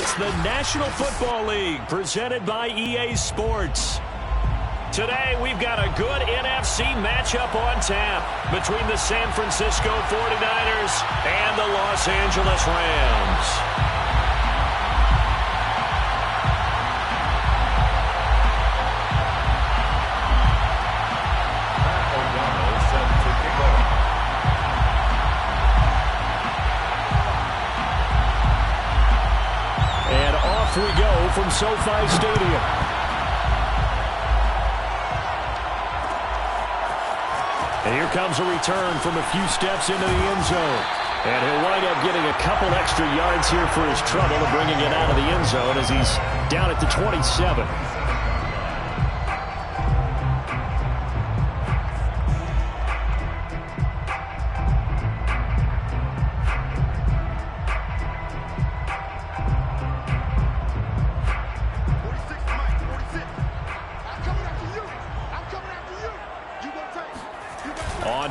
It's the National Football League presented by EA Sports. Today, we've got a good NFC matchup on tap between the San Francisco 49ers and the Los Angeles Rams. We go from SoFi Stadium. And here comes a return from a few steps into the end zone. And he'll wind up getting a couple extra yards here for his trouble and bringing it out of the end zone as he's down at the 27.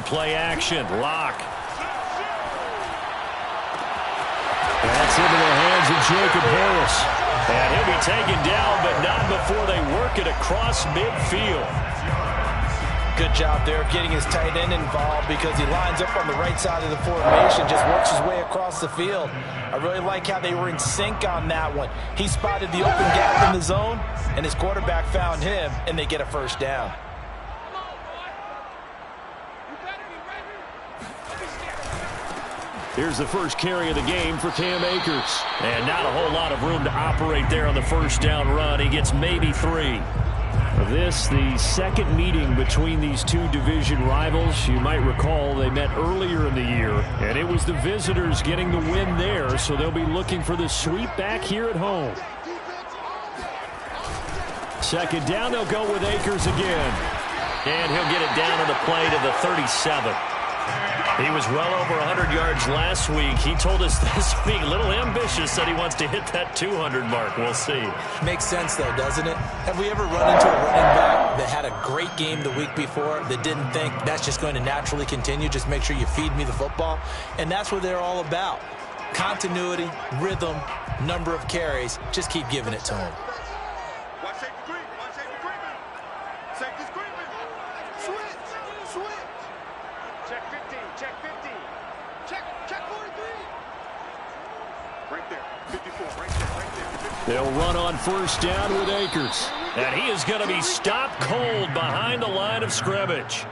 Play action. Lock. That's into the hands of Jacob Harris. And he'll be taken down, but not before they work it across midfield. Good job there getting his tight end involved because he lines up on the right side of the formation, just works his way across the field. I really like how they were in sync on that one. He spotted the open gap in the zone, and his quarterback found him, and they get a first down. Here's the first carry of the game for Cam Akers. And not a whole lot of room to operate there on the first down run. He gets maybe 3. This, the second meeting between these two division rivals. You might recall they met earlier in the year, and it was the visitors getting the win there, so they'll be looking for the sweep back here at home. Second down, they'll go with Akers again. And he'll get it down to the play to the 37. He was well over 100 yards last week. He told us this week, a little ambitious, said he wants to hit that 200 mark. We'll see. Makes sense, though, doesn't it? Have we ever run into a running back that had a great game the week before that didn't think that's just going to naturally continue? Just make sure you feed me the football. And that's what they're all about. Continuity, rhythm, number of carries. Just keep giving it to him. They'll run on first down with Akers. And he is going to be stopped cold behind the line of scrimmage.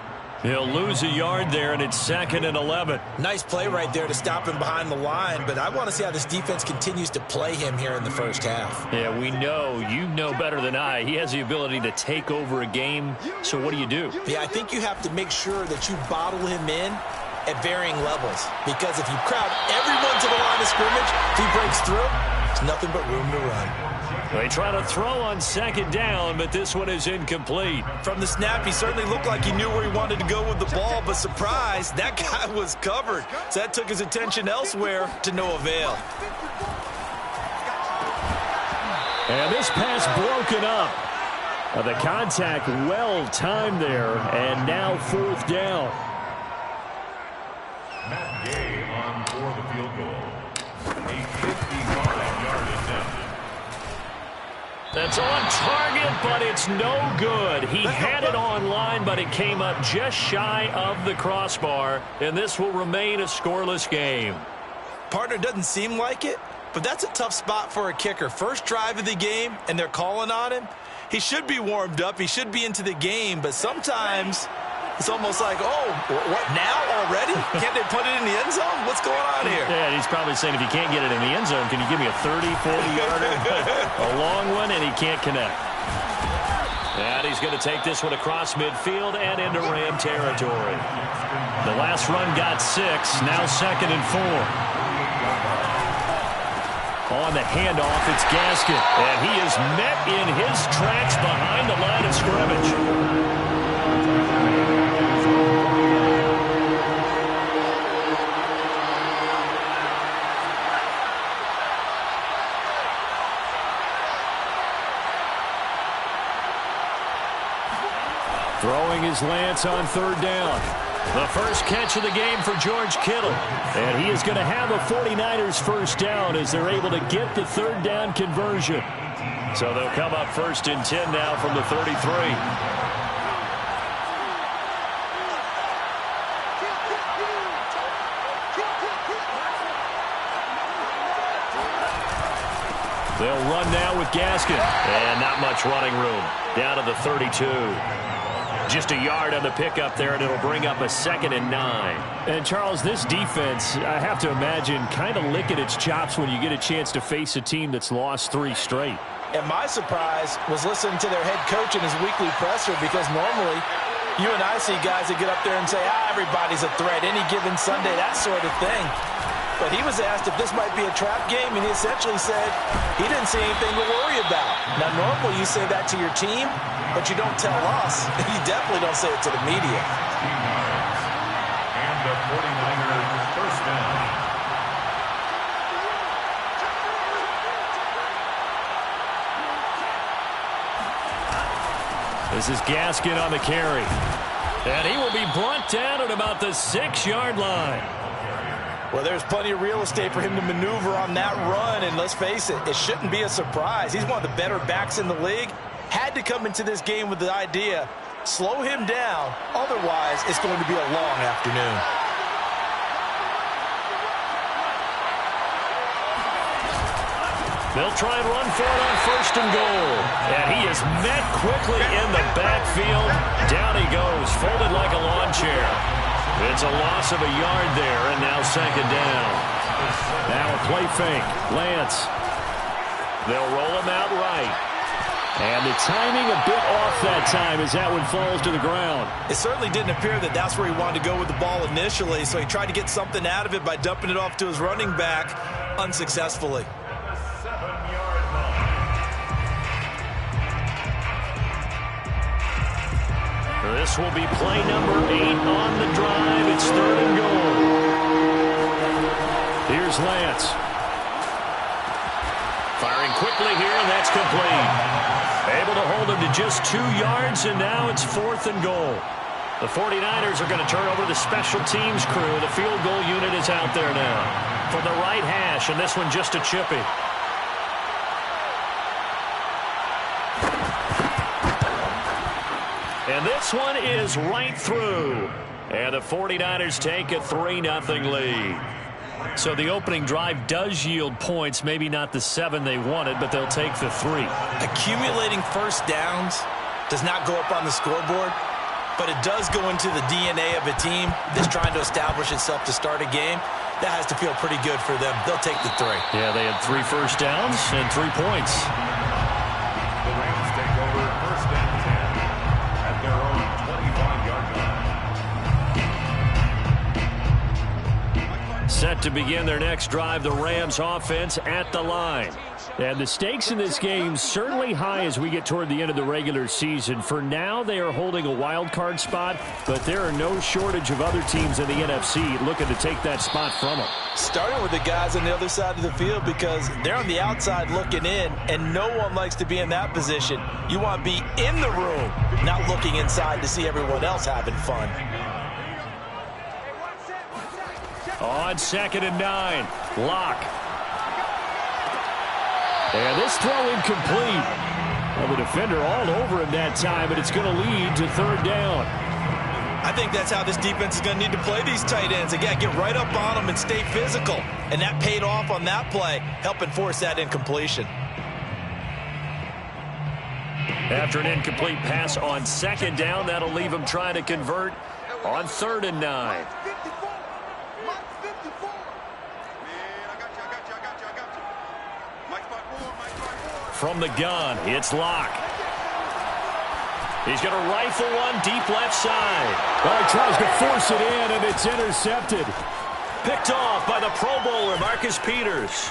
He'll lose a yard there, and it's 2nd and 11. Nice play right there to stop him behind the line, but I want to see how this defense continues to play him here in the first half. Yeah, we know. You know better than I. He has the ability to take over a game, so what do? Yeah, I think you have to make sure that you bottle him in at varying levels, because if you crowd everyone to the line of scrimmage, if he breaks through, there's nothing but room to run. They try to throw on second down, but this one is incomplete. From the snap, he certainly looked like he knew where he wanted to go with the ball, but surprise, that guy was covered. So that took his attention elsewhere to no avail. And this pass broken up. The contact well timed there, and now 4th down. Matt Gay on for the field goal. A 55-yard attempt. That's on target, but it's no good. He had it on line, but it came up just shy of the crossbar, and this will remain a scoreless game. Partner, doesn't seem like it, but that's a tough spot for a kicker. First drive of the game, and they're calling on him. He should be warmed up. He should be into the game, but sometimes it's almost like, oh, what, now already? Can't they put it in the end zone? What's going on here? Yeah, he's probably saying, if you can't get it in the end zone, can you give me a 30, 40-yarder? A long one, and he can't connect. And he's going to take this one across midfield and into Ram territory. The last run got 6, now 2nd and 4. On the handoff, it's Gaskin, and he is met in his tracks behind the line of scrimmage. Throwing his Lance on 3rd down. The first catch of the game for George Kittle. And he is going to have a 49ers first down as they're able to get the third down conversion. So they'll come up 1st and 10 now from the 33. They'll run now with Gaskin. And not much running room. Down to the 32. Just a yard on the pickup there, and it'll bring up a 2nd and 9. And, Charles, this defense, I have to imagine, kind of licking its chops when you get a chance to face a team that's lost 3 straight. And my surprise was listening to their head coach in his weekly presser, because normally you and I see guys that get up there and say, everybody's a threat, any given Sunday, that sort of thing. But he was asked if this might be a trap game, and he essentially said he didn't see anything to worry about. Now, normally you say that to your team, but you don't tell us. You definitely don't say it to the media. And the 49ers first down. This is Gaskin on the carry. And he will be brought down at about the 6-yard line. Well, there's plenty of real estate for him to maneuver on that run, and let's face it, it shouldn't be a surprise. He's one of the better backs in the league. Had to come into this game with the idea, slow him down, otherwise it's going to be a long afternoon. They'll try and run for it on 1st and goal. And he is met quickly in the backfield. Down he goes, folded like a lawn chair. It's a loss of a yard there, and now 2nd down. Now a play fake. Lance. They'll roll him out right. And the timing a bit off that time as that one falls to the ground. It certainly didn't appear that that's where he wanted to go with the ball initially, so he tried to get something out of it by dumping it off to his running back unsuccessfully. This will be play number 8 on the drive. It's 3rd and goal. Here's Lance. Firing quickly here, and that's complete. Able to hold him to just 2 yards, and now it's 4th and goal. The 49ers are going to turn over the special teams crew. The field goal unit is out there now. From the right hash, and this one just a chippy. And this one is right through. And the 49ers take a 3-0 lead. So the opening drive does yield points, maybe not the 7 they wanted, but they'll take the 3. Accumulating first downs does not go up on the scoreboard, but it does go into the DNA of a team that's trying to establish itself to start a game. That has to feel pretty good for them. They'll take the 3. Yeah, they had 3 first downs and 3 points. The Rams take over 1st and 10 at their own 25-yard line. Set to begin their next drive, the Rams offense at the line. And the stakes in this game certainly high as we get toward the end of the regular season. For now, they are holding a wild card spot, but there are no shortage of other teams in the NFC looking to take that spot from them. Starting with the guys on the other side of the field, because they're on the outside looking in, and no one likes to be in that position. You want to be in the room, not looking inside to see everyone else having fun. On 2nd and 9, Locke. And this throw incomplete. Well, the defender all over him that time, but it's going to lead to 3rd down. I think that's how this defense is going to need to play these tight ends. Again, get right up on them and stay physical. And that paid off on that play, helping force that incompletion. After an incomplete pass on 2nd down, that'll leave him trying to convert on 3rd and 9. From the gun, it's Locke. He's going to rifle one deep left side. Well, he tries to force it in, and it's intercepted. Picked off by the Pro Bowler, Marcus Peters.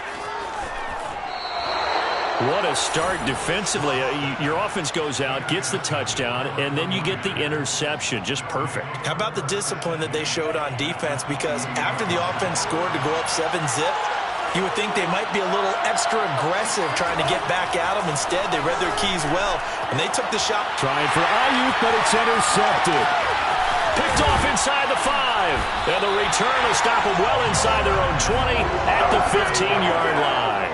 What a start defensively. Your offense goes out, gets the touchdown, and then you get the interception. Just perfect. How about the discipline that they showed on defense? Because after the offense scored to go up 7-zip, you would think they might be a little extra aggressive trying to get back at them. Instead, they read their keys well, and they took the shot. Trying for Ayuk, but it's intercepted. Picked off inside the 5. And the return will stop them well inside their own 20 at the 15-yard line.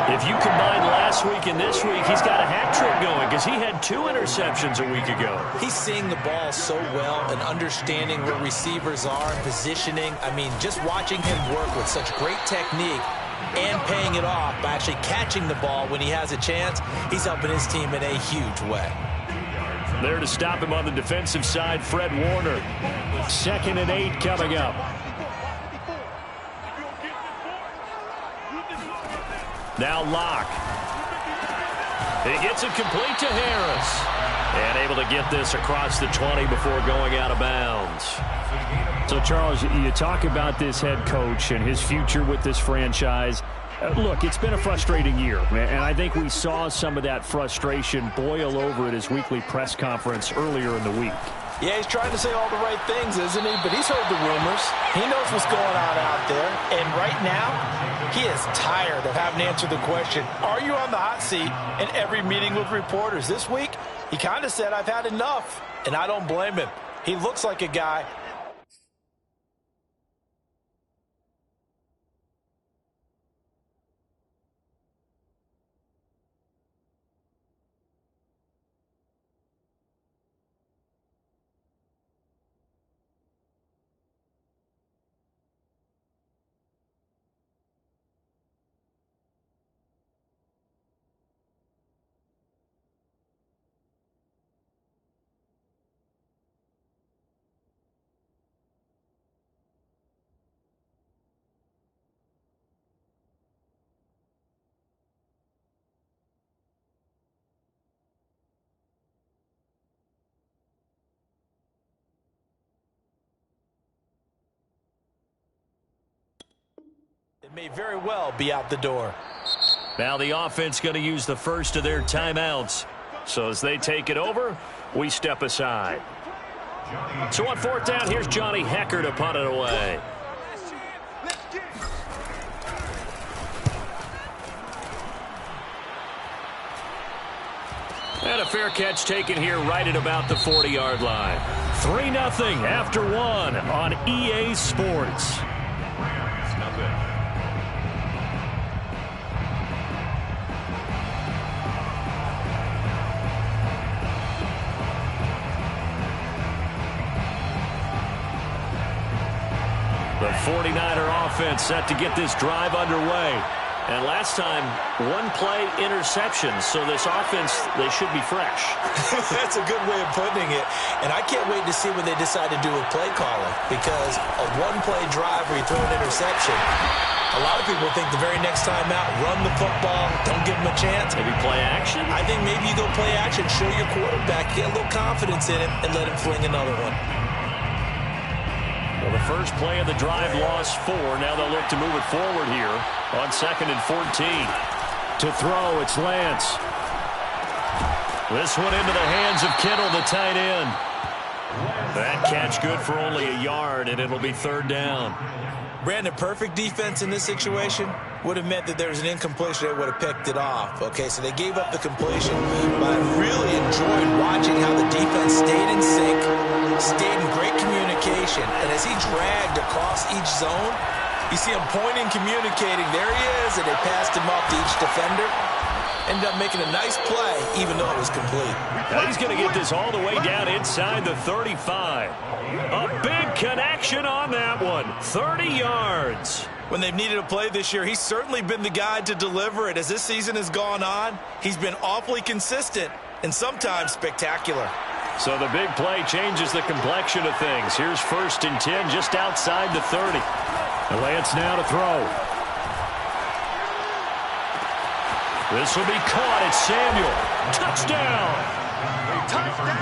If you combine last week and this week, he's got a hat trick going because he had 2 interceptions a week ago. He's seeing the ball so well and understanding where receivers are and positioning. I mean, just watching him work with such great technique and paying it off by actually catching the ball when he has a chance, he's helping his team in a huge way. There to stop him on the defensive side, Fred Warner. 2nd and 8 coming up. Now Locke. He gets it complete to Harris. And able to get this across the 20 before going out of bounds. So, Charles, you talk about this head coach and his future with this franchise. Look, it's been a frustrating year, and I think we saw some of that frustration boil over at his weekly press conference earlier in the week. Yeah, he's trying to say all the right things, isn't he? But he's heard the rumors. He knows what's going on out there. And right now, he is tired of having to answer the question, are you on the hot seat in every meeting with reporters? This week, he kind of said, I've had enough. And I don't blame him. He looks like a guy. It may very well be out the door. Now the offense going to use the first of their timeouts. So as they take it over, we step aside. So on 4th down, here's Johnny Hekker to punt it away. And a fair catch taken here right at about the 40-yard line. 3-0 after 1 on EA Sports. The 49er offense set to get this drive underway. And last time, 1-play interception. So this offense, they should be fresh. That's a good way of putting it. And I can't wait to see what they decide to do with play calling. Because a 1-play drive where you throw an interception, a lot of people think the very next time out, run the football, don't give them a chance. Maybe play action? I think maybe you go play action, show your quarterback, get a little confidence in him, and let him fling another one. Well, the first play of the drive lost 4. Now they'll look to move it forward here on 2nd and 14. To throw, it's Lance. This one into the hands of Kittle, the tight end. That catch good for only a yard, and it'll be 3rd down. Brandon, perfect defense in this situation would have meant that there was an incompletion. They would have picked it off. Okay, so they gave up the completion. But I really enjoyed watching how the defense stayed in sync, stayed in great communication. And as he dragged across each zone, you see him pointing, communicating. There he is, and they passed him up to each defender. Ended up making a nice play, even though it was complete. Now he's going to get this all the way down inside the 35. A big connection on that one. 30 yards. When they've needed a play this year, he's certainly been the guy to deliver it. As this season has gone on, he's been awfully consistent and sometimes spectacular. So the big play changes the complexion of things. Here's 1st and 10 just outside the 30. Lance now to throw. This will be caught. It's Samuel. Touchdown.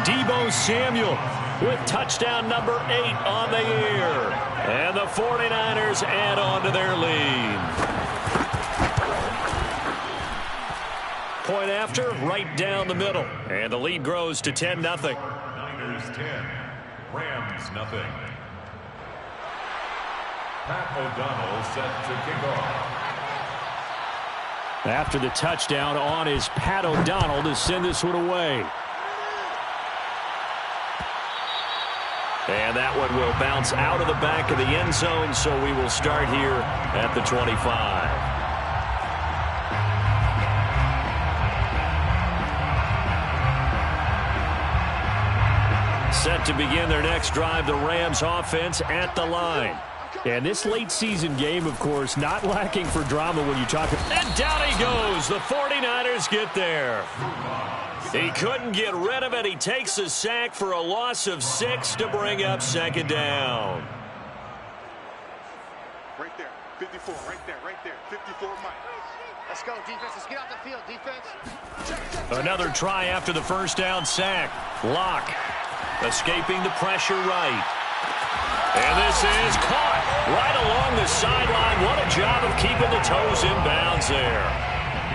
Deebo Samuel with touchdown number 8 on the year. And the 49ers add on to their lead. Point after, right down the middle. And the lead grows to 10-0. Niners 10, Rams 0. Pat O'Donnell set to kick off. After the touchdown, on is Pat O'Donnell to send this one away. And that one will bounce out of the back of the end zone, so we will start here at the 25. Set to begin their next drive, the Rams offense at the line. And this late season game, of course, not lacking for drama when you talk. And down he goes. The 49ers get there. He couldn't get rid of it. He takes a sack for a loss of 6 to bring up second down. Right there, 54, right there, 54, Mike. Let's go, defense. Let's get out the field, defense. Another try after the first down sack. Locke escaping the pressure right. And this is caught right along the sideline. What a job of keeping the toes in bounds there.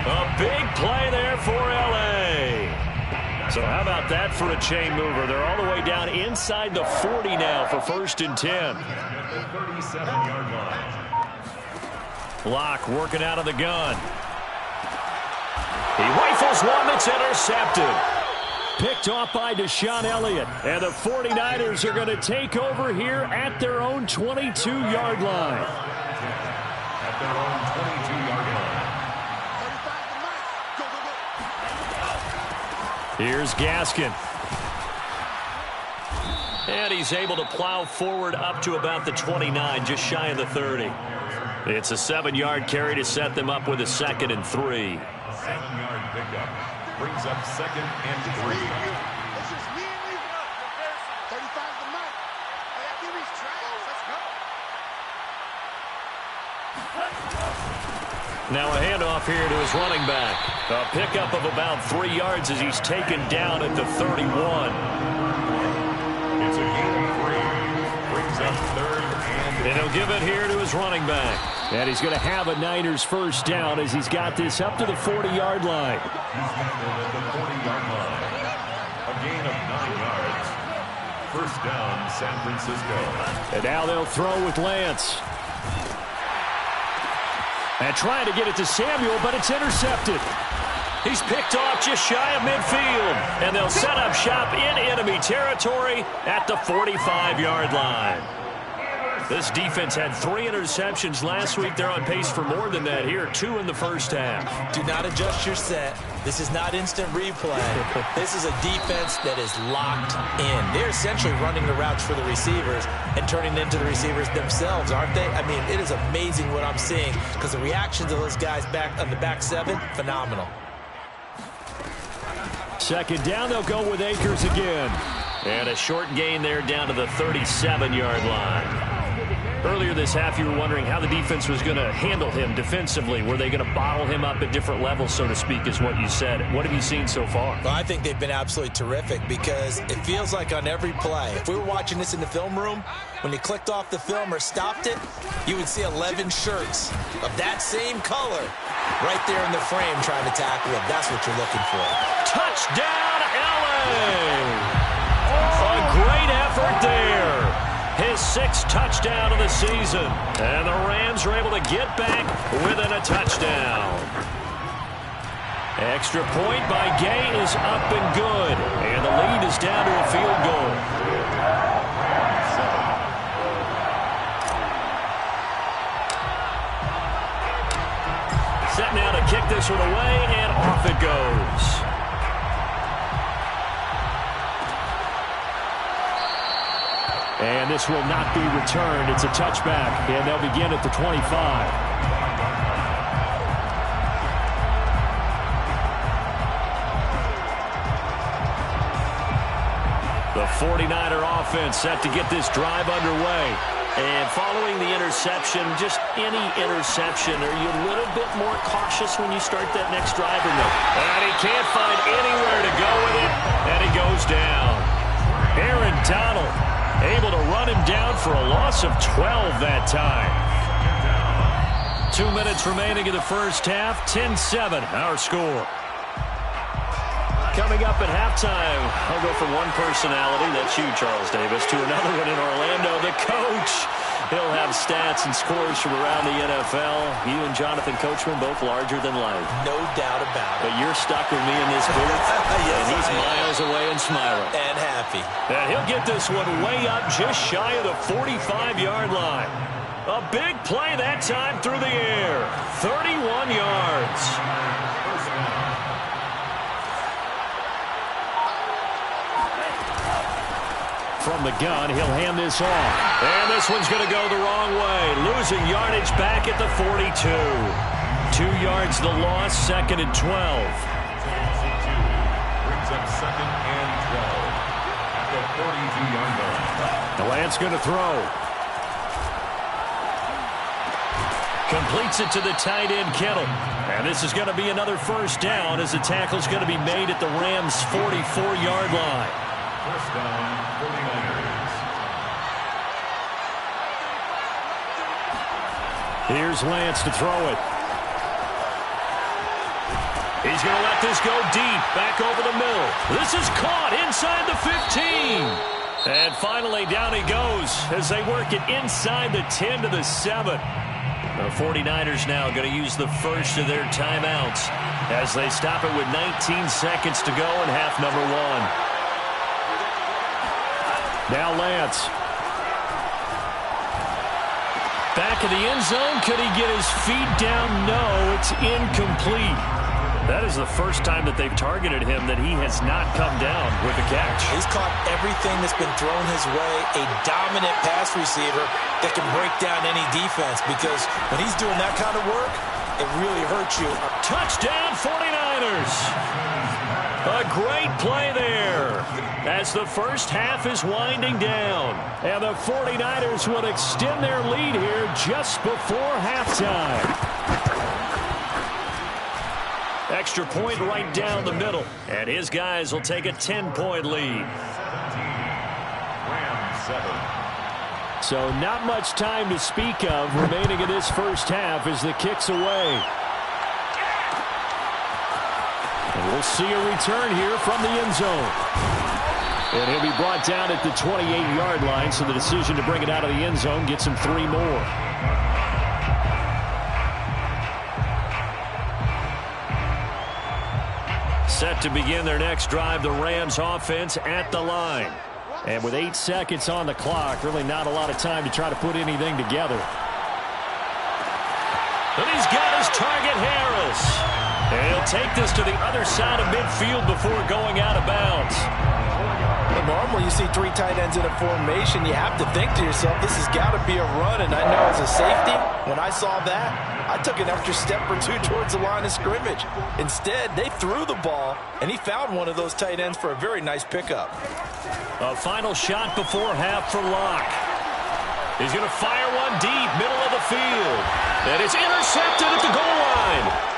A big play there for L.A. So how about that for a chain mover? They're all the way down inside the 40 now for 1st and 10. 37-yard line. Locke working out of the gun. He rifles one that's intercepted. Picked off by Deshaun Elliott. And the 49ers are going to take over here at their own 22-yard line. At their own 22-yard line. Here's Gaskin. And he's able to plow forward up to about the 29, just shy of the 30. It's a 7-yard carry to set them up with a 2nd and 3. 7-yard pickup. Brings up 2nd and 3. It's just me and you. 35 the mic. Hey, that QB's trash. Let's go. Now a handoff here to his running back. A pickup of about 3 yards as he's taken down at the 31. It's a gain of 3. Brings up 3rd and he'll give it here to his running back. And he's going to have a Niners first down as he's got this up to the 40-yard line. He's handled at the 40-yard line. A gain of 9 yards. First down, San Francisco. And now they'll throw with Lance. And trying to get it to Samuel, but it's intercepted. He's picked off just shy of midfield. And they'll set up shop in enemy territory at the 45-yard line. This defense had 3 interceptions last week. They're on pace for more than that here. 2 in the first half. Do not adjust your set. This is not instant replay. This is a defense that is locked in. They're essentially running the routes for the receivers and turning into the receivers themselves, aren't they? I mean, it is amazing what I'm seeing because the reactions of those guys back on the back 7, phenomenal. Second down, they'll go with Akers again. And a short gain there down to the 37-yard line. Earlier this half, you were wondering how the defense was going to handle him defensively. Were they going to bottle him up at different levels, so to speak, is what you said. What have you seen so far? Well, I think they've been absolutely terrific because it feels like on every play, if we were watching this in the film room, when you clicked off the film or stopped it, you would see 11 shirts of that same color right there in the frame trying to tackle him. That's what you're looking for. Touchdown, LA! A great effort there. His 6th touchdown of the season. And the Rams are able to get back within a touchdown. Extra point by Gay is up and good. And the lead is down to a field goal. Set now to kick this one away, and off it goes. And this will not be returned. It's a touchback, and they'll begin at the 25. The 49er offense set to get this drive underway. And following the interception, just any interception, are you a little bit more cautious when you start that next drive or no? And he can't find anywhere to go with it, and he goes down. Aaron Donald able to run him down for a loss of 12 that time. 2 minutes remaining in the first half. 10-7, our score. Coming up at halftime, I'll go from one personality, that's you, Charles Davis, to another one in Orlando, the coach. He'll have stats and scores from around the NFL. You and Jonathan Coachman, both larger than life. No doubt about it. But you're stuck with me in this booth, yes, and he's miles away and smiling. And happy. And he'll get this one way up just shy of the 45-yard line. A big play that time through the air. 31 yards. From the gun, he'll hand this off. And this one's going to go the wrong way. Losing yardage back at the 42. 2 yards the loss, 2nd and 12. Brings up 2nd and 12 at the 42-yard line. Lance going to throw. Completes it to the tight end, Kittle. And this is going to be another first down as the tackle's going to be made at the Rams' 44-yard line. First down, 49ers. Here's Lance to throw it. He's going to let this go deep, back over the middle. This is caught inside the 15. And finally, down he goes as they work it inside the 10 to the 7. The 49ers now going to use the first of their timeouts as they stop it with 19 seconds to go in half number 1. Now Lance. Back in the end zone. Could he get his feet down? No, it's incomplete. That is the first time that they've targeted him that he has not come down with a catch. He's caught everything that's been thrown his way. A dominant pass receiver that can break down any defense, because when he's doing that kind of work, it really hurts you. Touchdown 49ers. A great play there as the first half is winding down. And the 49ers will extend their lead here just before halftime. Extra point right down the middle. And his guys will take a 10-point lead. Rams 7. So not much time to speak of remaining in this first half as the kick's away. And we'll see a return here from the end zone. And he'll be brought down at the 28-yard line, so the decision to bring it out of the end zone gets him 3 more. Set to begin their next drive, the Rams offense at the line. And with 8 seconds on the clock, really not a lot of time to try to put anything together. And he's got his target, Harris. And he'll take this to the other side of midfield before going out of bounds. Well, normally you see 3 tight ends in a formation, you have to think to yourself, this has got to be a run. And I know as a safety, when I saw that, I took an extra step or 2 towards the line of scrimmage. Instead, they threw the ball, and he found one of those tight ends for a very nice pickup. A final shot before half for Locke. He's going to fire one deep, middle of the field. And it's intercepted at the goal line.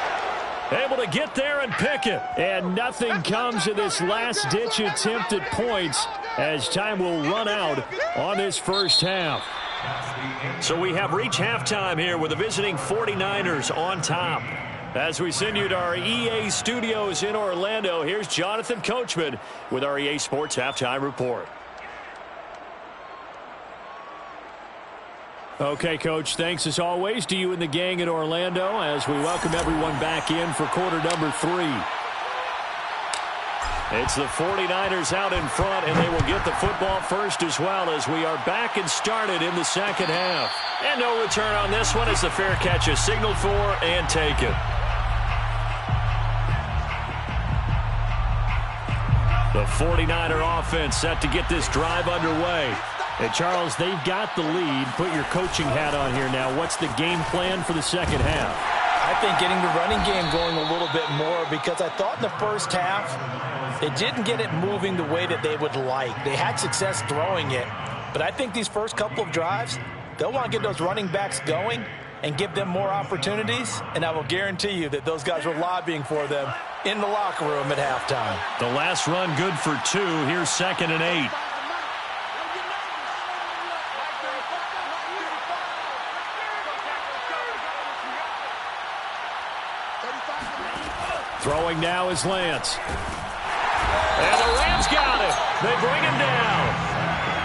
Able to get there and pick it. And nothing comes of this last-ditch attempt at points as time will run out on this first half. So we have reached halftime here with the visiting 49ers on top. As we send you to our EA studios in Orlando, here's Jonathan Coachman with our EA Sports Halftime Report. Okay, Coach, thanks as always to you and the gang in Orlando as we welcome everyone back in for quarter number 3. It's the 49ers out in front, and they will get the football first as well as we are back and started in the second half. And no return on this one as the fair catch is signaled for and taken. The 49er offense set to get this drive underway. And, Charles, they've got the lead. Put your coaching hat on here now. What's the game plan for the second half? I think getting the running game going a little bit more, because I thought in the first half they didn't get it moving the way that they would like. They had success throwing it, but I think these first couple of drives, they'll want to get those running backs going and give them more opportunities, and I will guarantee you that those guys were lobbying for them in the locker room at halftime. The last run good for 2. Here's 2nd and 8. Throwing now is Lance. And the Rams got him. They bring him down.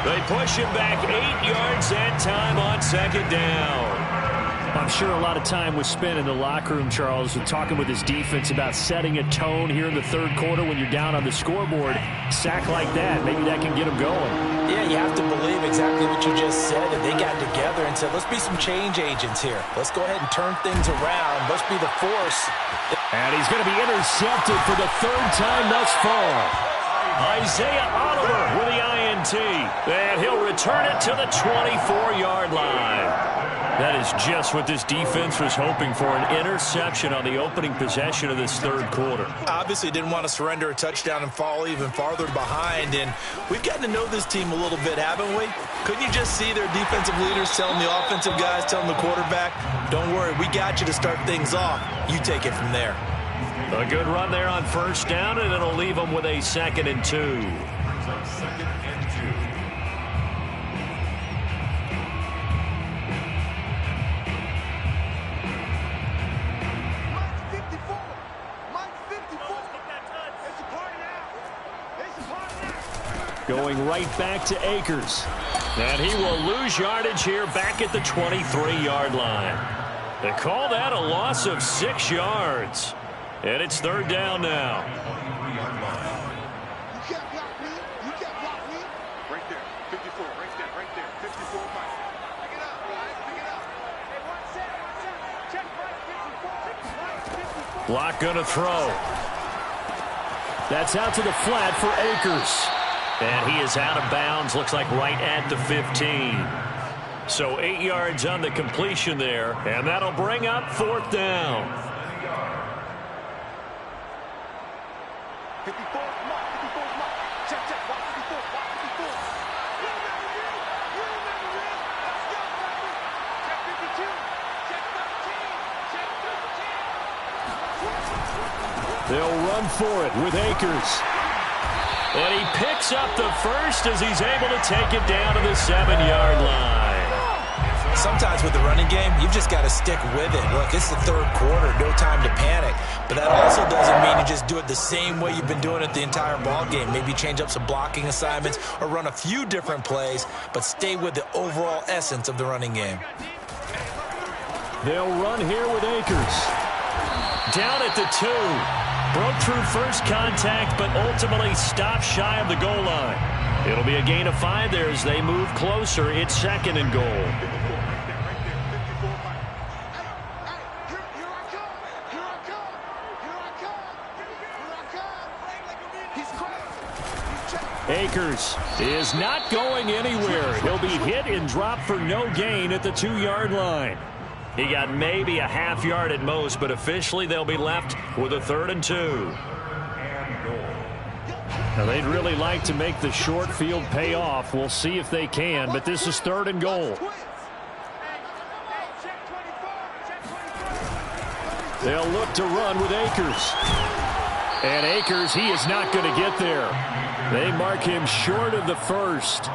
They push him back 8 yards that time on second down. I'm sure a lot of time was spent in the locker room, Charles, with talking with his defense about setting a tone here in the third quarter when you're down on the scoreboard. Sack like that, maybe that can get him going. Yeah, you have to believe exactly what you just said, and they got together and said, let's be some change agents here. Let's go ahead and turn things around. Let's be the force. And he's going to be intercepted for the third time thus far. Isaiah Oliver with the INT. And he'll return it to the 24-yard line. That is just what this defense was hoping for, an interception on the opening possession of this third quarter. Obviously didn't want to surrender a touchdown and fall even farther behind, and we've gotten to know this team a little bit, haven't we? Couldn't you just see their defensive leaders telling the offensive guys, telling the quarterback, don't worry, we got you to start things off. You take it from there. A good run there on first down, and it'll leave them with a 2nd and 2. Second and 2. Going right back to Akers. And he will lose yardage here back at the 23-yard line. They call that a loss of 6 yards. And it's third down now. You can't block me. You can't block me. Right there. 54. Right there. Right there. 54 Mike. Pick it up, Ryan. Pick it up. Hey, one set. Check right. 54. Block gonna throw. That's out to the flat for Akers. And he is out of bounds, looks like right at the 15. So 8 yards on the completion there, and that'll bring up fourth down. 54 Mike. 54 Mike. Check. Watch 54. Watch 54. You remember me. Let's go, baby. Check 52. Check 13. Check 13. They'll run for it with Akers. And he picks up the first as he's able to take it down to the 7-yard line. Sometimes with the running game, you've just got to stick with it. Look, it's the third quarter, no time to panic. But that also doesn't mean you just do it the same way you've been doing it the entire ball game. Maybe change up some blocking assignments or run a few different plays, but stay with the overall essence of the running game. They'll run here with Akers. Down at the 2. Broke through first contact, but ultimately stopped shy of the goal line. It'll be a gain of 5 there as they move closer. It's 2nd and goal. Akers is not going anywhere. He'll be hit and dropped for no gain at the 2-yard line. He got maybe a half yard at most, but officially they'll be left with a 3rd and 2. Now they'd really like to make the short field pay off. We'll see if they can, but this is 3rd and goal. They'll look to run with Akers. And Akers, he is not going to get there. They mark him short of the first.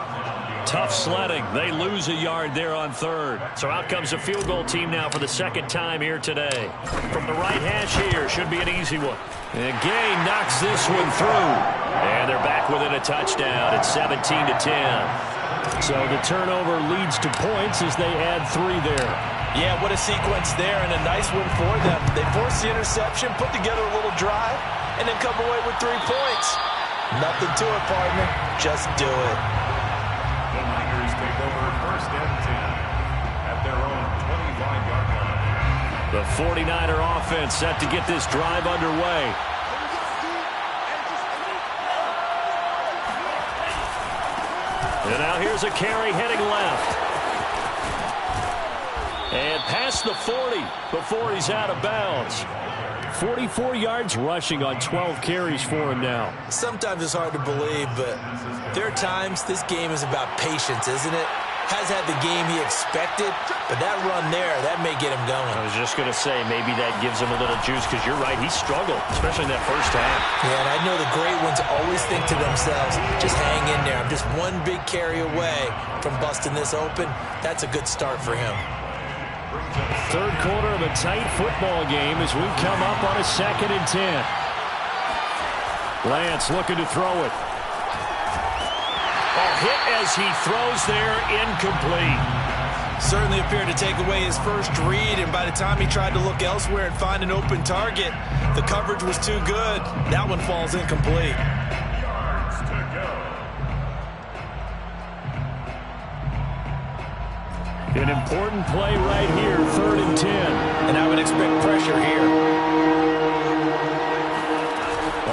Tough sledding. They lose a yard there on 3rd. So out comes the field goal team now for the 2nd time here today. From the right hash here, should be an easy one. And Gay knocks this one through. And they're back within a touchdown at 17-10. So the turnover leads to points as they add 3 there. Yeah, what a sequence there, and a nice one for them. They forced the interception, put together a little drive, and then come away with 3 points. Nothing to it, partner. Just do it. The Niners take over 1st and 10 at their own 25-yard line. The 49er offense set to get this drive underway. And now here's a carry heading left. And past the 40 before he's out of bounds. 44 yards rushing on 12 carries for him now. Sometimes it's hard to believe, but there are times this game is about patience, isn't it? Has had the game he expected, but that run there, that may get him going. I was just going to say, maybe that gives him a little juice, because you're right, he struggled, especially in that first half. Yeah, and I know the great ones always think to themselves, just hang in there. I'm just one big carry away from busting this open. That's a good start for him. Third quarter of a tight football game as we come up on a 2nd and 10. Lance looking to throw it. Oh, hit as he throws there, incomplete. Certainly appeared to take away his first read, and by the time he tried to look elsewhere and find an open target, the coverage was too good. That one falls incomplete. Yards to go. An important play right here, 3rd and 10. And I would expect pressure here.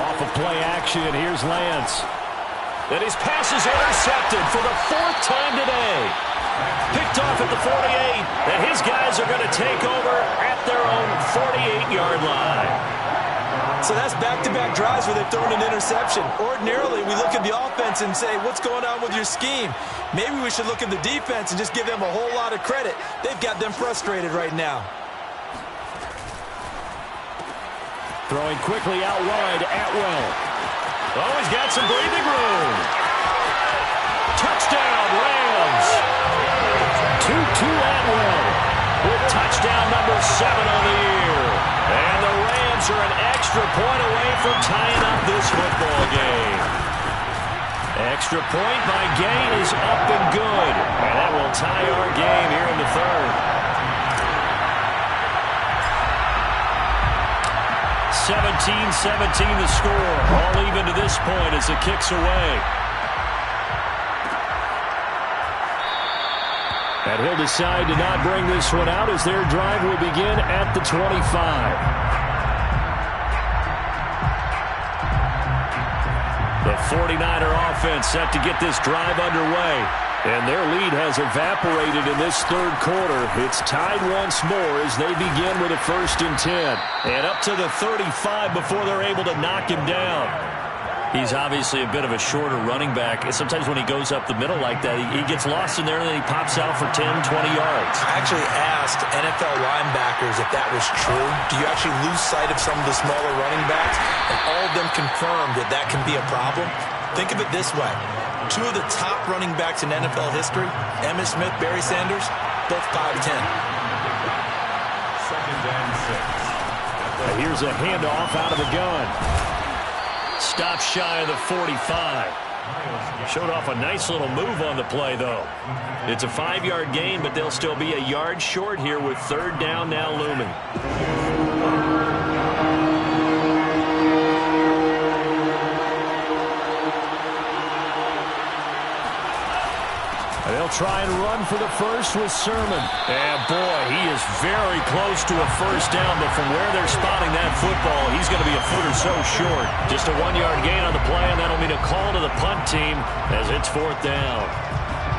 Off of play action, here's Lance. And his pass is intercepted for the 4th time today. Picked off at the 48, and his guys are going to take over at their own 48-yard line. So that's back-to-back drives where they've thrown an interception. Ordinarily, we look at the offense and say, what's going on with your scheme? Maybe we should look at the defense and just give them a whole lot of credit. They've got them frustrated right now. Throwing quickly out wide, Atwell. Oh, he's got some breathing room. Touchdown, Rams. 2-2 Atwell with touchdown number 7 on the year. And the Rams are an extra point away from tying up this football game. Extra point by Gain is up and good. And that will tie our game here in the 3rd. 17-17 the score. All even to this point as it kicks away. And he'll decide to not bring this one out as their drive will begin at the 25. The 49er offense set to get this drive underway. And their lead has evaporated in this 3rd quarter. It's tied once more as they begin with a 1st and 10. And up to the 35 before they're able to knock him down. He's obviously a bit of a shorter running back. Sometimes when he goes up the middle like that, he gets lost in there and then he pops out for 10, 20 yards. I actually asked NFL linebackers if that was true. Do you actually lose sight of some of the smaller running backs? And all of them confirmed that that can be a problem. Think of it this way. 2 of the top running backs in NFL history, Emmitt Smith, Barry Sanders, both 5'10". 2nd and 6. And here's a handoff out of the gun. Stop shy of the 45. Showed off a nice little move on the play, though. It's a 5-yard gain, but they'll still be a yard short here with 3rd down now looming. They'll try and run for the first with Sermon. And boy, he is very close to a 1st down, but from where they're spotting that football, he's going to be a foot or so short. Just a 1-yard gain on the play, and that'll mean a call to the punt team as it's 4th down.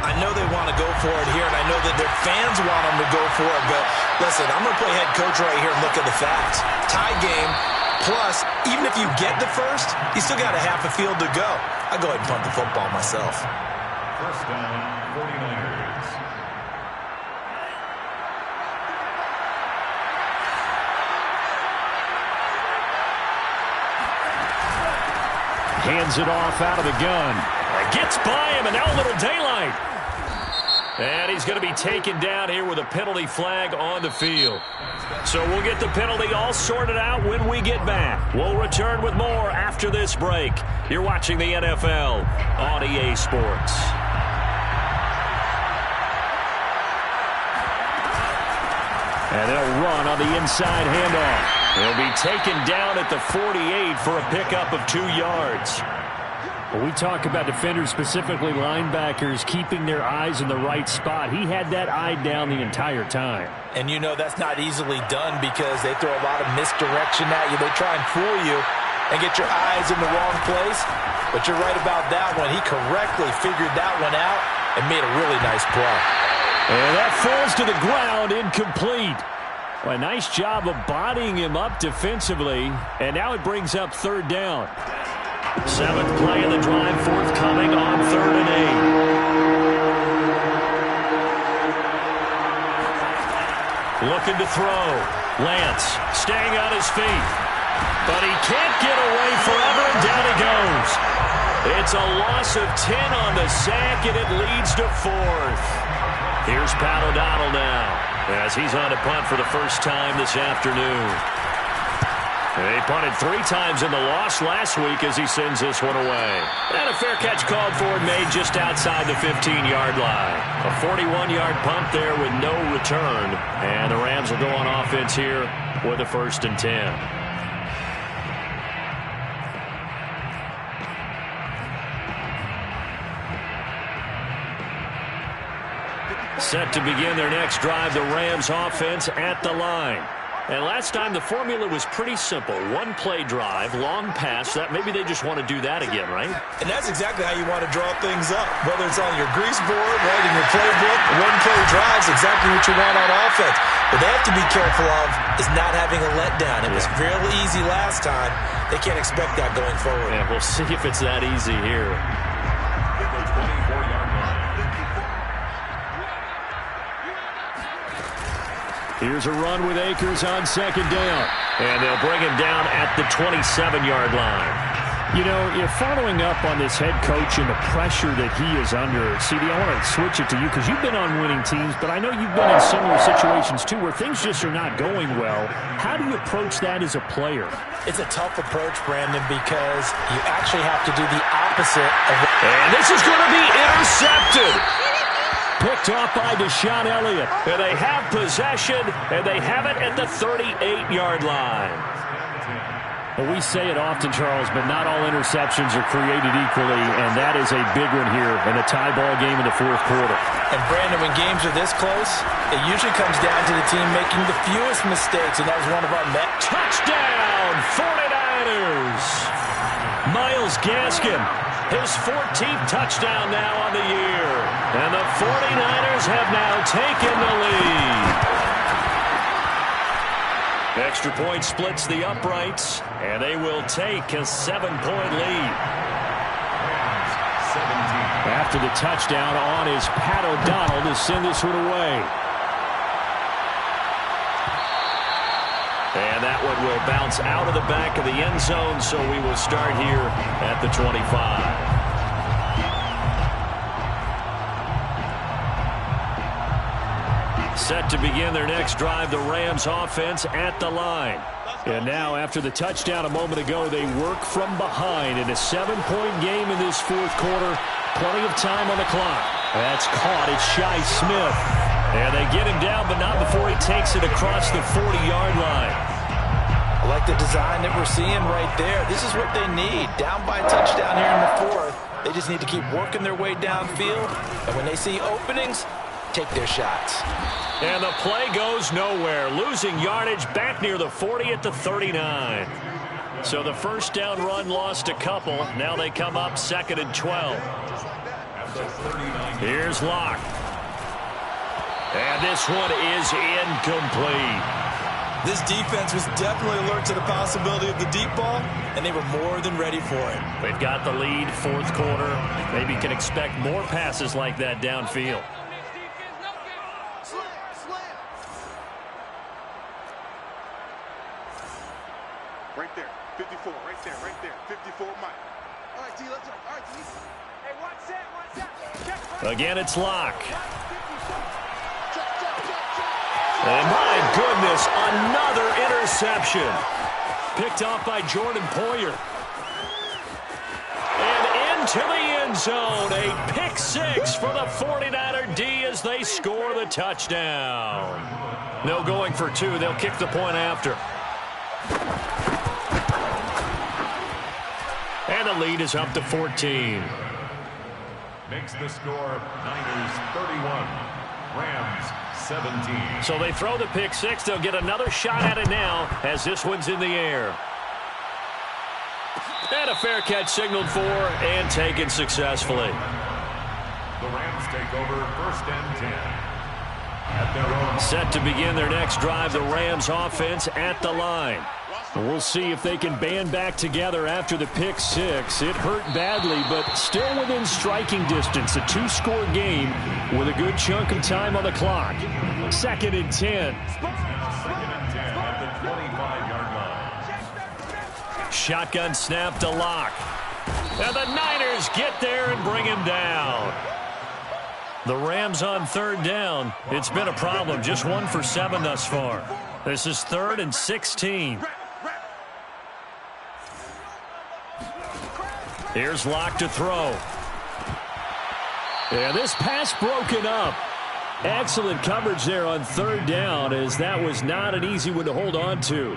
I know they want to go for it here, and I know that their fans want them to go for it, but listen, I'm going to play head coach right here and look at the facts. Tie game, plus, even if you get the first, you still got a half a field to go. I'll go ahead and punt the football myself. 1st down, 49ers. Hands it off out of the gun. Gets by him, and now a little daylight. And he's going to be taken down here with a penalty flag on the field. So we'll get the penalty all sorted out when we get back. We'll return with more after this break. You're watching the NFL on EA Sports. And they'll run on the inside handoff. They'll be taken down at the 48 for a pickup of 2 yards. When we talk about defenders, specifically linebackers, keeping their eyes in the right spot, he had that eye down the entire time. And you know that's not easily done because they throw a lot of misdirection at you. They try and fool you and get your eyes in the wrong place. But you're right about that one. He correctly figured that one out and made a really nice play. And that falls to the ground, incomplete. Well, a nice job of bodying him up defensively. And now it brings up 3rd down. 7th play of the drive forthcoming on 3rd and 8. Looking to throw. Lance staying on his feet. But he can't get away forever, and down he goes. It's a loss of 10 on the sack, and it leads to 4th. Here's Pat O'Donnell now as he's on a punt for the first time this afternoon. He punted 3 times in the loss last week as he sends this one away. And a fair catch called for and made just outside the 15-yard line. A 41-yard punt there with no return. And the Rams will go on offense here with a 1st and 10. Set to begin their next drive, the Rams offense at the line. And last time the formula was pretty simple. 1-play drive, long pass. That maybe they just want to do that again, right? And that's exactly how you want to draw things up. Whether it's on your grease board, right, in your playbook, 1-play drives, exactly what you want on offense. What they have to be careful of is not having a letdown. It was real easy last time. They can't expect that going forward. Yeah, we'll see if it's that easy here. At the 24-yard line. Here's a run with Akers on 2nd down. And they'll bring him down at the 27-yard line. You know, if following up on this head coach and the pressure that he is under, CD, I want to switch it to you because you've been on winning teams, but I know you've been in similar situations too where things just are not going well. How do you approach that as a player? It's a tough approach, Brandon, because you actually have to do the opposite of what... And this is going to be intercepted. Picked off by Deshaun Elliott. And they have possession, and they have it at the 38-yard line. Well, we say it often, Charles, but not all interceptions are created equally, and that is a big one here in a tie ball game in the 4th quarter. And, Brandon, when games are this close, it usually comes down to the team making the fewest mistakes, and that was one of our met. Touchdown, 49ers. Myles Gaskin. His 14th touchdown now on the year. And the 49ers have now taken the lead. Extra point splits the uprights, and they will take a 7-point lead. After the touchdown on is Pat O'Donnell to send this one away. And that one will bounce out of the back of the end zone, so we will start here at the 25. Set to begin their next drive, the Rams offense at the line. And now, after the touchdown a moment ago, they work from behind in a 7-point game in this 4th quarter. Plenty of time on the clock. That's caught. It's Shi Smith. And they get him down, but not before he takes it across the 40-yard line. I like the design that we're seeing right there. This is what they need. Down by a touchdown here in the 4th. They just need to keep working their way downfield. And when they see openings, take their shots. And the play goes nowhere. Losing yardage back near the 40 at the 39. So the 1st down run lost a couple. Now they come up 2nd and 12. Here's Locke. And this one is incomplete. This defense was definitely alert to the possibility of the deep ball, and they were more than ready for it. They've got the lead, 4th quarter. Maybe can expect more passes like that downfield. Right there, 54, right there, 54, Mike. All right, D, let's go. All right, D. Hey, watch that. Check. Again, it's Locke. And my goodness, another interception. Picked off by Jordan Poyer. And into the end zone. A pick 6 for the 49er D as they score the touchdown. No going for 2. They'll kick the point after. And the lead is up to 14. Makes the score Niners 31, Rams 17. So they throw the pick 6. They'll get another shot at it now as this one's in the air. And a fair catch signaled for and taken successfully. The Rams take over 1st and 10. At their own. Set to begin their next drive, the Rams offense at the line. We'll see if they can band back together after the pick 6. It hurt badly, but still within striking distance. A 2-score game with a good chunk of time on the clock. 2nd and 10. 2nd and 10 at the 25-yard line. Shotgun snap to Locke. And the Niners get there and bring him down. The Rams on 3rd down. It's been a problem. Just 1 for 7 thus far. This is 3rd and 16. Here's Locke to throw. And this pass broken up. Excellent coverage there on third down, as that was not an easy one to hold on to.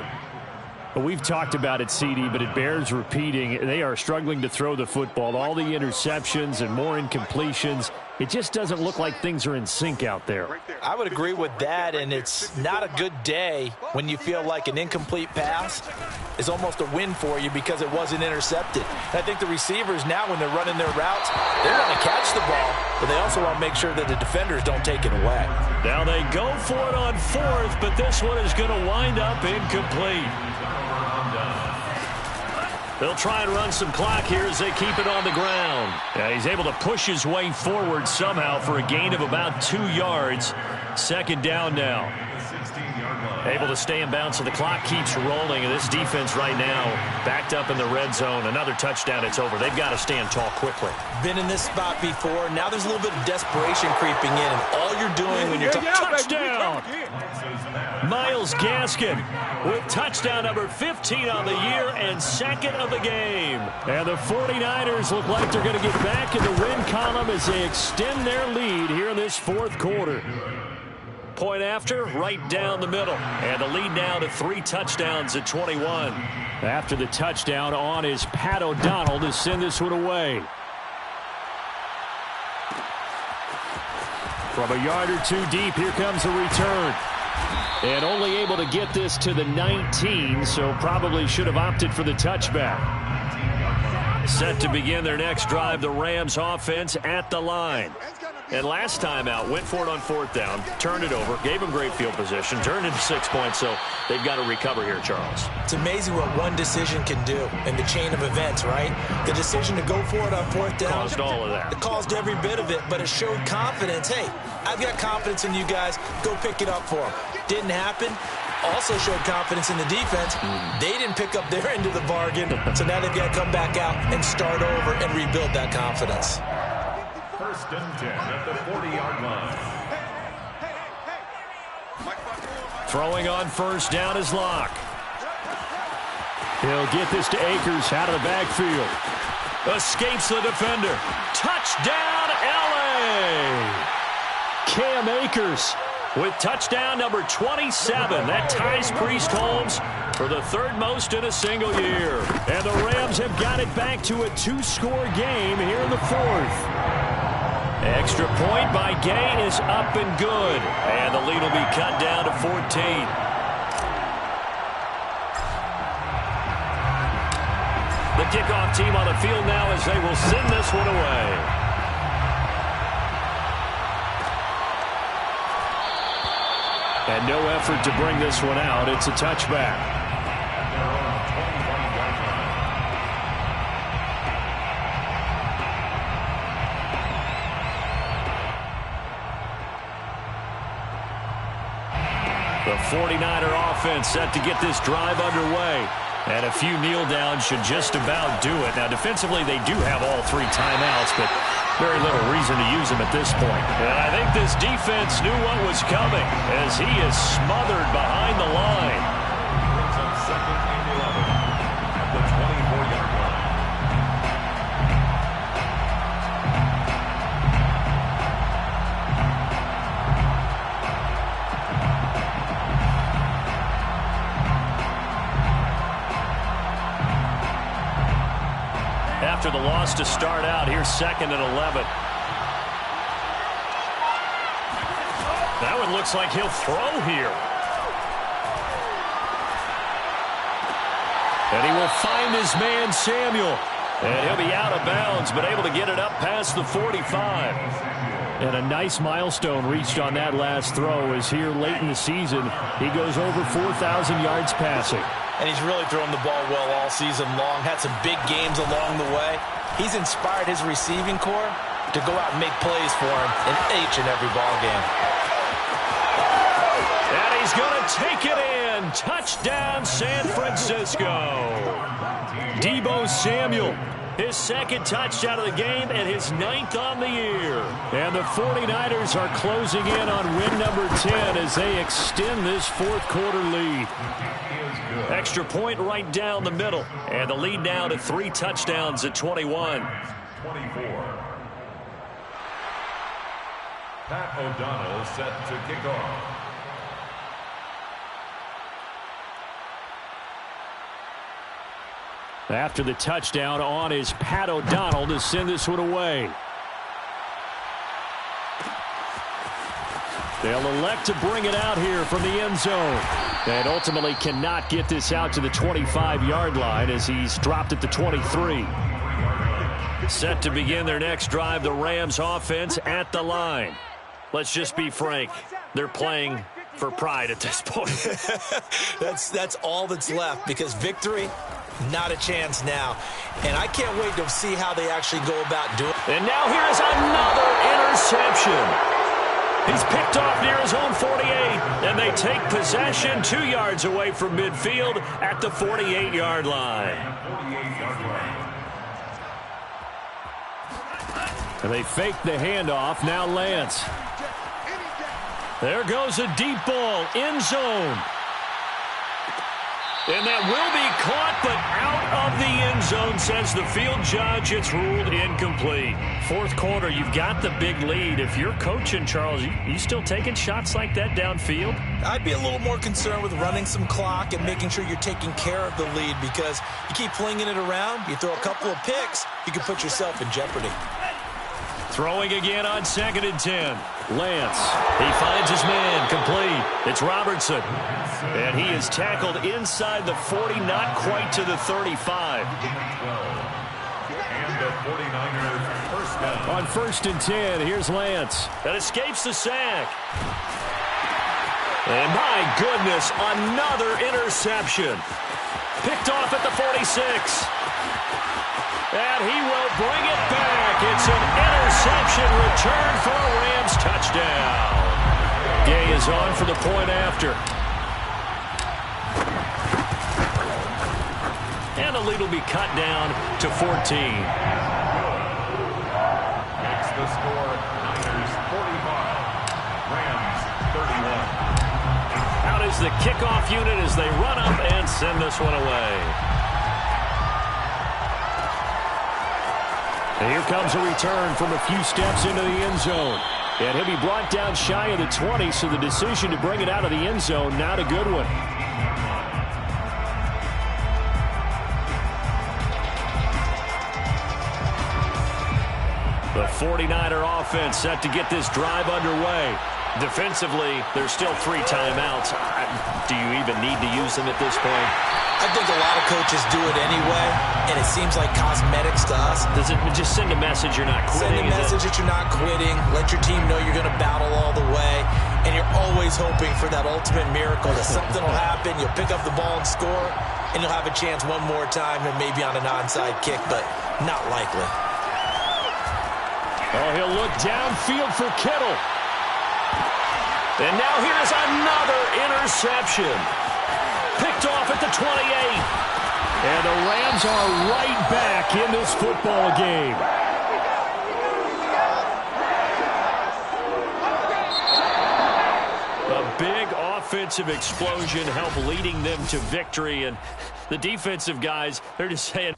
We've talked about it, CD, but it bears repeating. They are struggling to throw the football. All the interceptions and more incompletions. It just doesn't look like things are in sync out there. I would agree with that, and it's not a good day when you feel like an incomplete pass is almost a win for you because it wasn't intercepted. And I think the receivers now, when they're running their routes, they want to catch the ball, but they also want to make sure that the defenders don't take it away. Now they go for it on fourth, but this one is going to wind up incomplete. They'll try and run some clock here as they keep it on the ground. Yeah, he's able to push his way forward somehow for a gain of about 2 yards. Second down now. Able to stay in bounds, so the clock keeps rolling. And this defense right now backed up in the red zone. Another touchdown, it's over. They've got to stand tall quickly. Been in this spot before. Now there's a little bit of desperation creeping in. And all you're doing when you're touchdown! Myles Gaskin with touchdown number 15 on the year and second of the game. And the 49ers look like they're going to get back in the win column as they extend their lead here in this fourth quarter. Point after, right down the middle. And the lead now to 3 touchdowns at 21. After the touchdown, on is Pat O'Donnell to send this one away. From a yard or two deep, here comes the return. And only able to get this to the 19, so probably should have opted for the touchback. Set to begin their next drive, the Rams offense at the line. And last time out, went for it on fourth down, turned it over, gave them great field position, turned into 6 points, so they've got to recover here, Charles. It's amazing what one decision can do in the chain of events, right? The decision to go for it on fourth down caused all of that. It caused every bit of it, but it showed confidence. Hey, I've got confidence in you guys. Go pick it up for them. Didn't happen. Also showed confidence in the defense. They didn't pick up their end of the bargain, so now they've got to come back out and start over and rebuild that confidence. First and 10 at the 40-yard line. Throwing on first down is Locke. He'll get this to Akers out of the backfield. Escapes the defender. Touchdown, L.A. Cam Akers with touchdown number 27. That ties Priest Holmes for the third most in a single year. And the Rams have got it back to a 2-score game here in the fourth. Extra point by Gay is up and good. And the lead will be cut down to 14. The kickoff team on the field now as they will send this one away. And no effort to bring this one out. It's a touchback. The 49er offense set to get this drive underway. And a few kneel downs should just about do it. Now, defensively, they do have all 3 timeouts, but very little reason to use them at this point. And I think this defense knew what was coming as he is smothered behind the line. Brings up second and 11 at the 24-yard line. After the loss to start out, here's second and 11. That one looks like he'll throw here. And he will find his man, Samuel. And he'll be out of bounds, but able to get it up past the 45. And a nice milestone reached on that last throw as here late in the season, he goes over 4,000 yards passing. And he's really thrown the ball well all season long. Had some big games along the way. He's inspired his receiving corps to go out and make plays for him in each and every ball game. And he's going to take it in. Touchdown, San Francisco. Deebo Samuel, his second touchdown of the game and his 9th on the year. And the 49ers are closing in on win number 10 as they extend this fourth quarter lead. Extra point right down the middle. And the lead now to 3 touchdowns at 21. 24. Pat O'Donnell set to kick off. After the touchdown, on is Pat O'Donnell to send this one away. They'll elect to bring it out here from the end zone. And ultimately cannot get this out to the 25-yard line as he's dropped at the 23. Set to begin their next drive, the Rams offense at the line. Let's just be frank. They're playing for pride at this point. That's all that's left, because victory, not a chance now. And I can't wait to see how they actually go about doing it. And now here is another interception. He's picked off near his own 48, and they take possession 2 yards away from midfield at the 48-yard line. And they fake the handoff. Now Lance. There goes a deep ball, end zone. And that will be caught, but out of the end zone, says the field judge. It's ruled incomplete. Fourth quarter, you've got the big lead. If you're coaching, Charles, you still taking shots like that downfield? I'd be a little more concerned with running some clock and making sure you're taking care of the lead, because you keep flinging it around, you throw a couple of picks, you can put yourself in jeopardy. Throwing again on 2nd and 10. Lance. He finds his man. Complete. It's Robertson. And he is tackled inside the 40, not quite to the 35. And the 49ers first down. On 1st and 10, here's Lance. That escapes the sack. And my goodness, another interception. Picked off at the 46. And he will bring it back. It's an interception return for a Rams touchdown. Gay is on for the point after. And the lead will be cut down to 14. Makes the score Niners 45, Rams 31. Out is the kickoff unit as they run up and send this one away. And here comes a return from a few steps into the end zone. And he'll be brought down shy of the 20, so the decision to bring it out of the end zone, not a good one. The 49er offense set to get this drive underway. Defensively, there's still 3 timeouts. Do you even need to use them at this point? I think a lot of coaches do it anyway, and it seems like cosmetics to us. Does it just send a message you're not quitting? Send a message that you're not quitting. Let your team know you're going to battle all the way. And you're always hoping for that ultimate miracle, that something will happen, you'll pick up the ball and score, and you'll have a chance one more time and maybe on an onside kick, but not likely. Oh, he'll look downfield for Kittle. And now here's another interception. Picked off at the 28. And the Rams are right back in this football game. A big offensive explosion helped leading them to victory. And the defensive guys, they're just saying...